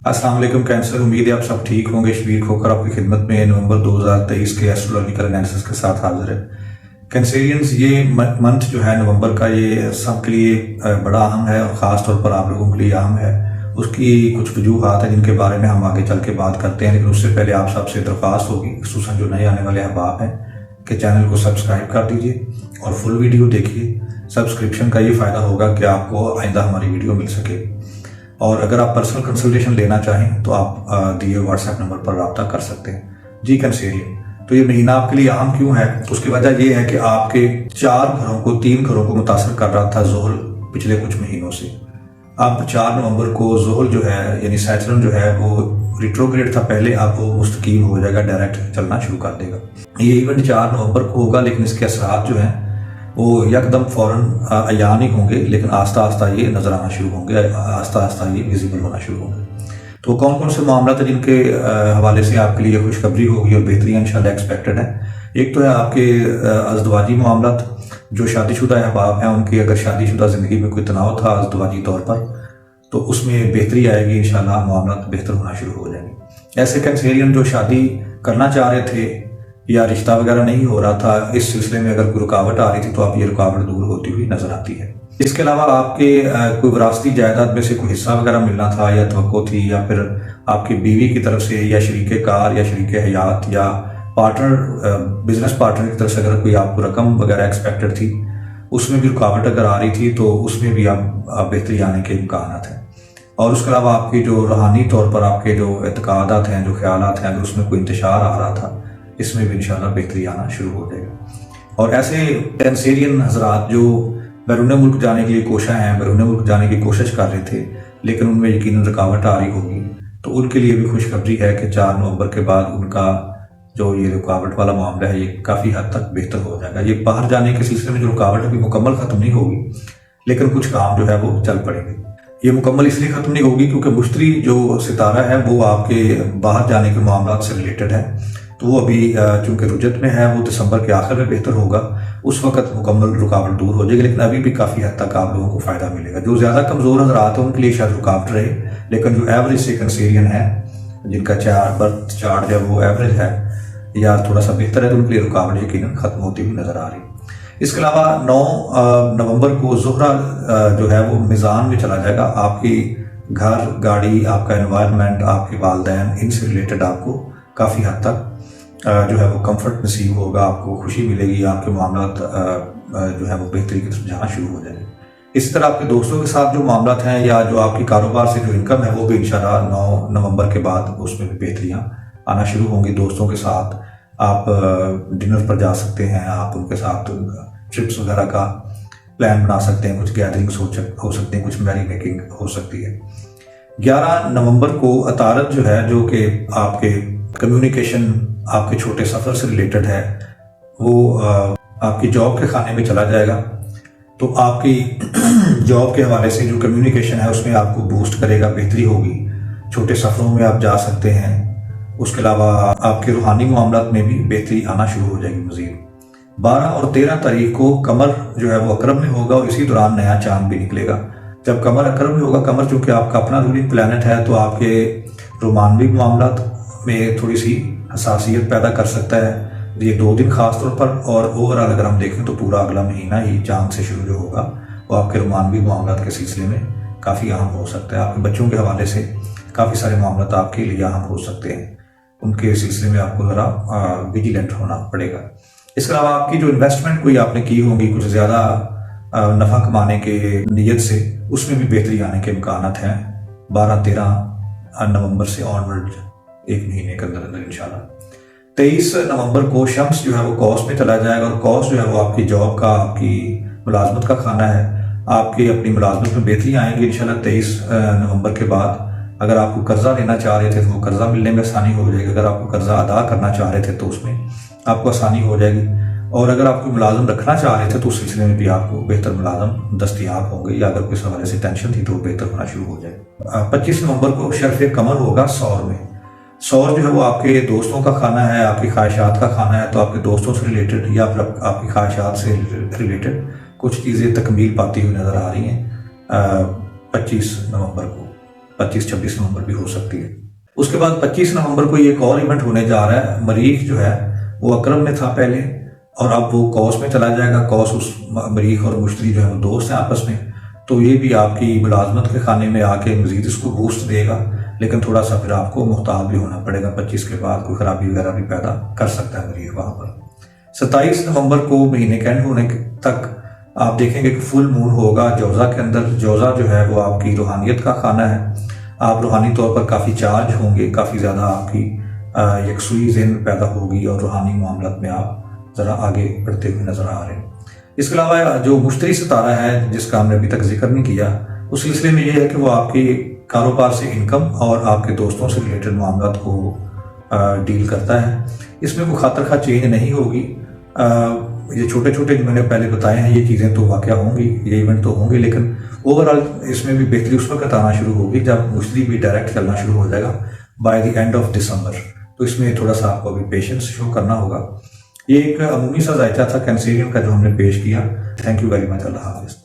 अस्सलाम वालेकुम कैंसर, उम्मीद है आप सब ठीक होंगे। शबीर खोकर आपकी खिदमत में नवंबर 2023 के एस्ट्रोलॉजिकल एनालिसिस के साथ हाजिर है। कैंसेरियंस, ये मंथ जो है नवंबर का, ये सबके लिए बड़ा अहम है और ख़ास तौर पर आप लोगों के लिए अहम है। उसकी कुछ वजूहात हैं जिनके बारे में हम आगे चल के बात करते हैं, लेकिन उससे पहले आप सबसे दरख्वास्त होगी, खुसूसन जो नए आने वाले अहबाब हैं, कि चैनल को सब्सक्राइब कर दीजिए और फुल वीडियो देखिए। सब्सक्रिप्शन का ये फ़ायदा होगा कि आपको आइंदा हमारी वीडियो मिल सके। और अगर आप पर्सनल कंसल्टेशन लेना चाहें तो आप दिए व्हाट्सएप नंबर पर रब्ता कर सकते हैं। जी कैंसेरियन, तो ये महीना आपके लिए अहम क्यों है? उसकी वजह ये है कि आपके 3 घरों को मुतासर कर रहा था ज़ोहल पिछले कुछ महीनों से। अब 4 नवंबर को ज़ोहल जो है यानी सैटर्न जो है वो रिट्रोग्रेड था पहले, अब वो मुस्तकीम हो जाएगा, डायरेक्ट चलना शुरू कर देगा। ये इवेंट 4 नवंबर को होगा, लेकिन इसके असरात जो हैं वो यकदम फ़ौरन अया नहीं होंगे, लेकिन आस्ता आस्ता ये नज़र आना शुरू होंगे, आस्ता आस्ता ये विजिबल होना शुरू होंगे। तो कौन कौन से मामला थे जिनके हवाले से आपके लिए खुशखबरी होगी और बेहतरी इंशाल्लाह एक्सपेक्टेड है? एक तो है आपके अज़दवाजी मामला, जो शादीशुदा अहबाब हैं उनकी अगर शादीशुदा ज़िंदगी में कोई तनाव था अज़दवाजी तौर पर, तो उसमें बेहतरी आएगी इंशाल्लाह, मामला बेहतर होना शुरू हो जाएंगे। ऐसे कैंसेरियन जो शादी करना चाह रहे थे या रिश्ता वगैरह नहीं हो रहा था, इस सिलसिले में अगर कोई रुकावट आ रही थी तो अब ये रुकावट दूर होती हुई नजर आती है। इसके अलावा आपके कोई विरासती जायदाद में से कोई हिस्सा वगैरह मिलना था या तवक्को थी, या फिर आपकी बीवी की तरफ से या शरीके कार या शरीके हयात या पार्टनर, बिजनेस पार्टनर की तरफ से अगर कोई आपको रकम वगैरह एक्सपेक्टेड थी, उसमें भी रुकावट अगर आ रही थी तो उसमें भी आप बेहतरी आने के इम्कान हैं। और उसके अलावा आपकी जो रूहानी तौर पर आपके जो एतकादात हैं, जो ख्यालात हैं, अगर उसमें कोई इंतशार आ रहा था, इसमें भी इंशाल्लाह बेहतरी आना शुरू हो जाएगा। और ऐसे कैंसेरियन हजरात जो बैरून मुल्क जाने के लिए बैरून मुल्क जाने की कोशिश कर रहे थे, लेकिन उनमें यकीनन रुकावट आ रही होगी, तो उनके लिए भी खुशखबरी है कि 4 नवंबर के बाद उनका जो ये रुकावट वाला मामला है ये काफ़ी हद तक बेहतर हो जाएगा। ये बाहर जाने के सिलसिले में जो रुकावट अभी मुकम्मल ख़त्म नहीं होगी, लेकिन कुछ काम जो है वो चल पड़ेंगे। ये मुकम्मल इसलिए ख़त्म नहीं होगी क्योंकि मुश्तरी जो सितारा है वो आपके बाहर जाने के मामला से रिलेटेड है, तो वो अभी चूंकि रुजत में है, वो दिसंबर के आखिर में बेहतर होगा, उस वक्त मुकम्मल रुकावट दूर हो जाएगी, लेकिन अभी भी काफ़ी हद तक आप लोगों को फ़ायदा मिलेगा। जो ज़्यादा कमज़ोर हज़रात हैं उनके लिए शायद रुकावट रहे, लेकिन जो एवरेज से कैंसेरियन है, जिनका बर्थ चार्ट जो वो एवरेज है या थोड़ा सा बेहतर है, तो उनके लिए रुकावट यकीनन ख़त्म होती हुई नज़र आ रही है। इसके अलावा 9 नवंबर को ज़ोहरा जो है वो मीज़ान में चला जाएगा। आपकी घर, गाड़ी, आपका एनवायरनमेंट, आपके वालिदैन, इनसे रिलेटेड आपको काफ़ी हद तक जो है वो कंफर्ट नसीब होगा, आपको खुशी मिलेगी, आपके मामला जो है वो बेहतरी की तरफ जाना शुरू हो जाएंगे। इसी तरह आपके दोस्तों के साथ जो मामला हैं या जो आपकी कारोबार से जो इनकम है वो भी इंशाल्लाह 9 नवंबर के बाद उसमें भी बेहतरियाँ आना शुरू होंगी। दोस्तों के साथ आप डिनर पर जा सकते हैं, आप उनके साथ ट्रिप्स वगैरह का प्लान बना सकते हैं, कुछ गैदरिंग्स हो सकती हैं, कुछ मैरी मेकिंग हो सकती है। 11 नवंबर को अतारत जो है, जो कि आपके कम्युनिकेशन, आपके छोटे सफ़र से रिलेटेड है, वो आपकी जॉब के खाने में चला जाएगा। तो आपकी जॉब के हवाले से जो कम्युनिकेशन है उसमें आपको बूस्ट करेगा, बेहतरी होगी, छोटे सफ़रों में आप जा सकते हैं। उसके अलावा आपके रूहानी मामलात में भी बेहतरी आना शुरू हो जाएगी मज़ीद। 12 और 13 तारीख को कमर जो है वो अकरम में होगा और इसी दौरान नया चांद भी निकलेगा। जब कमर अकरम में होगा, कमर चूँकि आपका अपना रूलिंग प्लैनेट है, तो आपके रोमानवी मामलात में थोड़ी सी हसासियत पैदा कर सकता है ये 2 दिन खास तौर पर। और ओवरऑल अगर हम देखें तो पूरा अगला महीना ही चांद से शुरू जो होगा वो आपके रोमानवी मामलात के सिलसिले में काफ़ी अहम हो सकता है। आपके बच्चों के हवाले से काफ़ी सारे मामलात आपके लिए अहम हो सकते हैं, उनके सिलसिले में आपको ज़रा विजिलेंट होना पड़ेगा। इसके अलावा आपकी जो इन्वेस्टमेंट कोई आपने की होगी कुछ ज़्यादा नफ़ा कमाने के नीयत से, उसमें भी बेहतरी आने के इम्कान हैं 12-13 नवंबर से ऑनवर्ड, एक महीने के अंदर अंदर इंशाल्लाह। 23 नवंबर को शम्स जो है वो कौस में चला जाएगा, और कौस जो है वो आपकी जॉब का, आपकी मुलाजमत का खाना है। आपकी अपनी मुलाजमत में बेहतरी आएंगी इंशाल्लाह 23 नवंबर के बाद। अगर आपको कर्जा लेना चाह रहे थे तो वो कर्जा मिलने में आसानी हो जाएगी, अगर आपको कर्जा अदा करना चाह रहे थे तो उसमें आपको आसानी हो जाएगी, और अगर आपको मुलाजम रखना चाह रहे थे तो उस सिलसिले में भी आपको बेहतर मुलाजम दस्तियाब होंगे, या अगर कोई हवाले से टेंशन थी तो वो बेहतर होना शुरू हो जाएगा। 25 नवंबर को शर्फ कमर होगा सौर में। सौर जो है वो आपके दोस्तों का खाना है, आपकी ख्वाहिशात का खाना है, तो आपके दोस्तों से रिलेटेड या फिर आपकी ख्वाहिशात से रिलेटेड कुछ चीज़ें तकमील पाती हुई नज़र आ रही हैं 25 नवंबर को। 25-26 نومبر بھی ہو سکتی ہے. اس کے بعد 25 نومبر کو یہ ایک اور ایونٹ ہونے جا رہا ہے. مریخ جو ہے وہ عقرب میں تھا پہلے اور اب وہ قوس میں چلا جائے گا. قوس اس مریخ اور مشتری جو ہے وہ دوست ہیں آپس میں, تو یہ بھی آپ کی ملازمت کے خانے میں آ کے مزید اس کو بوسٹ دے گا, لیکن تھوڑا سا پھر آپ کو محتاط بھی ہونا پڑے گا. 25 کے بعد کوئی خرابی وغیرہ بھی پیدا کر سکتا ہے مریخ وہاں پر. 27 نومبر کو مہینے کے اینڈ ہونے تک آپ دیکھیں گے کہ فل مون ہوگا جوزہ کے اندر. جوزہ جو ہے وہ آپ کی روحانیت کا خانہ ہے. آپ روحانی طور پر کافی چارج ہوں گے, کافی زیادہ آپ کی یکسوئی ذہن میں پیدا ہوگی اور روحانی معاملات میں آپ ذرا آگے بڑھتے ہوئے نظر آ رہے ہیں. اس کے علاوہ جو مشتری ستارہ ہے جس کا ہم نے ابھی تک ذکر نہیں کیا, اس سلسلے میں یہ ہے کہ وہ آپ کی کاروبار سے انکم اور آپ کے دوستوں سے ریلیٹڈ معاملات کو ڈیل کرتا ہے. اس میں کوئی خاطر خواہ چینج نہیں ہوگی. یہ چھوٹے چھوٹے جو میں نے پہلے بتائے ہیں یہ چیزیں تو واقعہ ہوں گی, یہ ایونٹ تو ہوں گے, لیکن اوورآل اس میں بھی بہتری اس وقت آنا شروع ہوگی جب مشتری بھی ڈائریکٹ چلنا شروع ہو جائے گا by the end of December. تو اس میں تھوڑا سا آپ کو ابھی پیشنس شو کرنا ہوگا. یہ ایک عمومی سا ذائقہ تھا کینسیرین کا جو ہم نے پیش کیا. Thank you very much. اللہ حافظ.